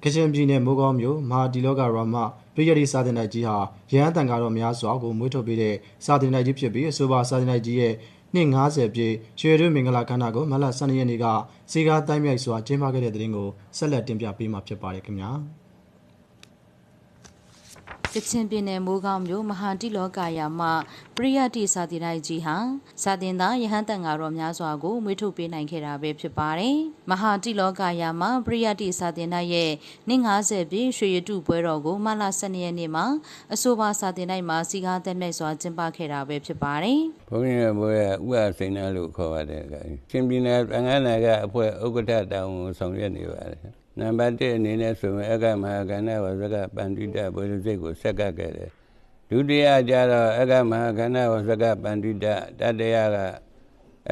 ကချင်ပြည်နယ်မိုးကောင်းမြို့မဟာဒီလောကရမပရိယတ်တိစာသင်တိုက်ကြီးဟာရဟန်းတန်ဃာတော်များစွာကိုမွေးထုတ်ပေးတဲ့စာသင်တိုက်ကြီးဖြစ်ပြီးအဆိုပါစာသင်တိုက်ကြီးရဲ့နှစ်90ပြည့်ရွှေရွှေမင်္ဂလာခမ်းနားကိုမလ12ရက်နေ့ကစီကားတိုင်းမြိုက်စွာကျင်းပခဲ့တဲ့တဲ့တင်ကိုဆက်လက်တင်ပြပေးမှာဖြစ်ပါတယ်ခင်ဗျာကချင်ပြည်နယ်မိုးကောင်းမြို့မဟာတိလောကယာမပရိယတ်တိစာသင်တိုက်ကြီးဟာစာသင်သားယဟန်တန်ဃာတော်များစွာကိုမွေးထုတ်ပေးနိုင်ခဲ့တာပဲဖြစ်ပါတယ်။မဟာတိလောကယာမပရိယတ်တိစာသင်တိုက်ရဲ့နှစ်90ပြည့်ရွှေရတုပွဲတော်ကိုမလ12ရက်နေ့မှာအဆိုပါစာသင်တိုက်မှာစီကားသက်မဲ့စွာကျင်းပခဲ့တာပဲဖြစ်ပါတယ်။ဘုန်းကြီးရဲ့ဘွဲဥပစိန်နာလို့ခေါ်ပါတယ်က။ချင်းပြည်နယ်အငန်းနာကအဖွဲ့ဥက္ကဋ္ဌတောင်းဆောင်ရွက်နေပါတယ်။နံပါတ်1အနေနဲ့ဆိုရင်အကမဟာကဏ္ဍဝဇကပန္တိတဘုရားစိတ်ကိုဆက်ကပ်ခဲ့တယ်ဒုတိယကျတော့အကမဟာကဏ္ဍဝဇကပန္တိတတတရက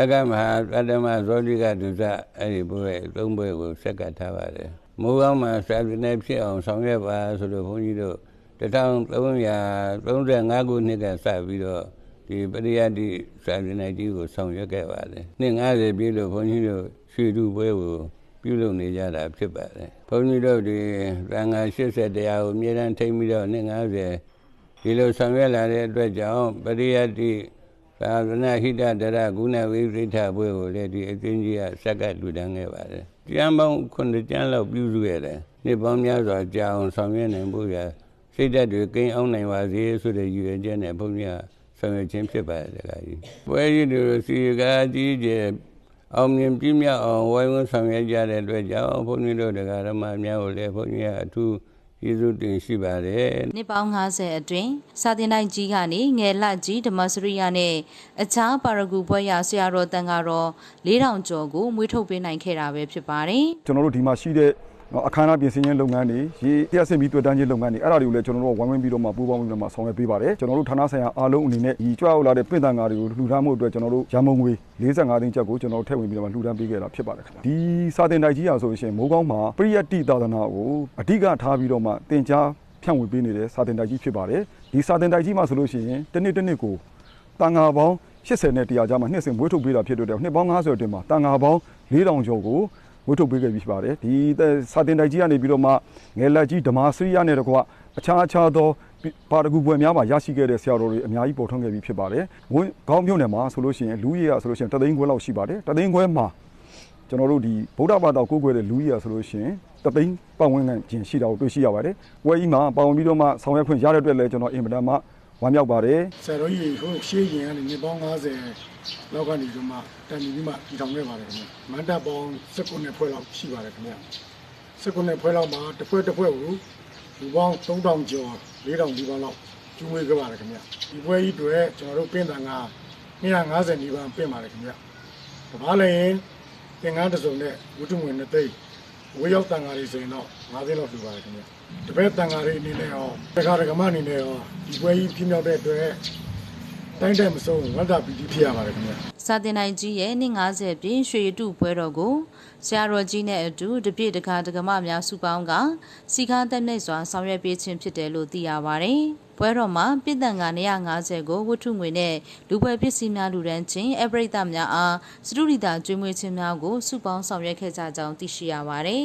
အကမဟာပတ္တမဇောတိကဒုစအဲ့ဒီဘုရားသုံးဘွဲကိုဆက်ကပ်ထားပါတယ်မိုးကောင်းမှာစာသင်တိုက်ဖြစ်အောင်ဆောင်ရွက်ပါဆိုလို့ဘုန်းကြီးတို့1335ခုနှစ်ကစပြီးတော့ဒီပရိယတ်တိစာသင်တိုက်ကြီးကိုဆောင်ရွက်ခဲ့ပါတယ်နှစ်90ပြည့်လို့ဘုန်းကြီးတို့ရွှေတုပွဲကိုပြုလုပ်နေကြတာဖြစ်ပါတယ်ဘုန်းကြီးတို့ဒီသံဃာ80တရားကိုအမြဲတမ်းထိန်းပြီးတော့နှစ်90ဒီလိုဆောင်ရွက်လာတဲ့အတွက်ကြောင့်ပရိယတ်တိသာသနာဟိတတရဂုဏဝိပရိဋ္ဌဘွဲကိုလည်းဒီအသင်းကြီးကစက္ကလူတန်းခဲ့ပါတယ်ကျမ်းပေါင်း9ကျမ်းလောက်ပြုစုရတယ်နှစ်ပေါင်းများစွာကြာအောင်ဆောင်ရွက်နိုင်ဖို့ရစိတ်ဓာတ်တွေကိန်းအောင်နိုင်ပါစေဆိုတဲ့ရည်ရွယ်ချက်နဲ့ဘုန်းကြီးကဆောင်ရွက်ခြင်းဖြစ်ပါတယ်တခါကြီးပွဲကြီးတို့စီကားကြီးကျယ်အောင်မြင်ပြည့်မြောက်အောင်ဝိုင်းဝန်းဆောင်ရွက်ကြတဲ့အတွက်ကြောင့်ဘုန်းကြီးတို့တရားဓမ္မများကိုလည်းဘုန်းကြီးကအထူးကျေးဇူးတင်ရှိပါတယ်နှစ်ပေါင်း90အတွင်းစာသင်တိုက်ကြီးကနေငယ်လကြီးဓမ္မစရိယနဲ့အခြားပါရဂူဘွဲ့ရဆရာတော်တန်ဃာတော်4000ကျော်ကိုမွေးထုတ်ပေးနိုင်ခဲ့တာပဲဖြစ်ပါတယ်ကျွန်တော်တို့ဒီမှာရှိတဲ့အခမ်းအနားပြင်ဆင်ခြင်းလုပ်ငန်းတွေရေတရားစင်ပြီးတွေ့တန်းခြင်းလုပ်ငန်းတွေအဲ့ဒါတွေကိုလည်းကျွန်တော်တို့ဝိုင်းဝန်းပြီးတော့မှပူးပေါင်းပြီးတော့မှဆောင်ရွက်ပေးပါတယ်ကျွန်တော်တို့ဌာနဆိုင်ရာအားလုံးအနေနဲ့ဒီကြွရောက်လာတဲ့ပြည်တန်ဃာတွေကိုလှူဒါန်းမှုအတွက်ကျွန်တော်တို့ရန်မုံငွေ45သိန်းကျပ်ကိုကျွန်တော်တို့ထည့်ဝင်ပြီးတော့မှလှူဒါန်းပေးခဲ့တာဖြစ်ပါတယ်ခင်ဗျဒီစာတင်တိုက်ကြီးရာဆိုရင်မိုးကောင်းမှာပရိယတ်တိသာသနာကိုအဓိကထားပြီးတော့မှသင်ကြားဖြန့်ဝေပေးနေတဲ့စာတင်တိုက်ကြီးဖြစ်ပါတယ်ဒီစာတင်တိုက်ကြီးမှာဆိုလို့ရှိရင်တစ်နှစ်ကိုတန်ဃာပေါင်း80နဲ့100ကြားမှာနှစ်စဉ်မွေးထုတ်ပေးတာဖြစ်တဲ့နှစ်ပေါင်း90အတွင်းမှာတန်ဃာပေါင်း4000ကျော်ကိုဝှထုတ်ပေးခဲ့ပြီးဖြစ်ပါတယ်ဒီစာတင်တိုက်ကြီးကနေပြီးတော့မှငယ်လက်ကြီးဓမ္မစရိယနဲ့တကွအခြားသောပါရဂူပွဲများမှာရရှိခဲ့တဲ့ဆရာတော်တွေအများကြီးပေါ်ထွန်းခဲ့ပြီးဖြစ်ပါတယ်ဝင်းကောင်းမြို့နယ်မှာဆိုလို့ရှိရင်လူကြီးရဆိုလို့ရှိရင်တသိန်းခွဲလောက်ရှိပါတယ်တသိန်းခွဲမှာကျွန်တော်တို့ဒီဗုဒ္ဓဘာသာကိုးကွယ်တဲ့လူကြီးရဆိုလို့ရှိရင်တသိန်းပတ်ဝန်းကျင်ရှိတာကိုတွေ့ရှိရပါတယ်ဝဲကြီးမှာပါဝင်ပြီးတော့မှဆောင်ရွက်ခွင့်ရတဲ့အတွက်လည်းကျွန်တော်အင်မတန်မှဝမ်းမြောက်ပါတယ်ဆရာတော်ကြီးဟိုရှေးရင်ကနေနှစ်ပေါင်း90လောက်ကနေဒီမှာတန်ပြီးမှတည်ထောင်ခဲ့ပါတယ်ခင်ဗျမန္တပေါင်း19ဖွဲ့လောက်ရှိပါတယ်ခင်ဗျ19ဖွဲ့လောက်မှာတစ်ဖွဲ့ကိုလူပေါင်း3000ကျော်4000ဒီပေါင်းလောက်ကျူးဝေးခဲ့ပါတယ်ခင်ဗျဒီပွဲကြီးတွေကျွန်တော်တို့ပင့်တန်က250နီးပါးပင့်ပါတယ်ခင်ဗျတပားလည်းသင်္ကန်းတစုံနဲ့ဝတ္ထုငွေ2သိန်းဝေရောက်တန်ဃာတွေဆိုရင်တော့9သိန်းလောက်ပြပါတယ်ခင်ဗျတပည့်တန်ဃာတွေအနေနဲ့ရောတရားဓမ္မအနေနဲ့ရောဒီပွဲကြီးပြည့်မြောက်တဲ့အတွက်တိုင်းတဲ့မဆုံးဝတ္တပီတိဖြစ်ရပါတယ်ခင်ဗျစာသင်တိုက်ကြီးရဲ့နှစ်90ပြည့်ရွှေရတုပွဲတော်ကိုဆရာတော်ကြီးနဲ့အတူတပြည့်တကားဒကမများစုပေါင်းကစီကားတက်နှိပ်စွာဆောင်ရွက်ပေးခြင်းဖြစ်တယ်လို့သိရပါတယ်ပွဲတော်မှာပြည်တန်က250ကိုဝတ္ထုငွေနဲ့လူပွဲပစ္စည်းများလူဒန်းချင်းအပရိသတ်များအားစတုရိတာကျွေးမွေးခြင်းများကိုစုပေါင်းဆောင်ရွက်ခဲ့ကြကြောင်းသိရှိရပါတယ်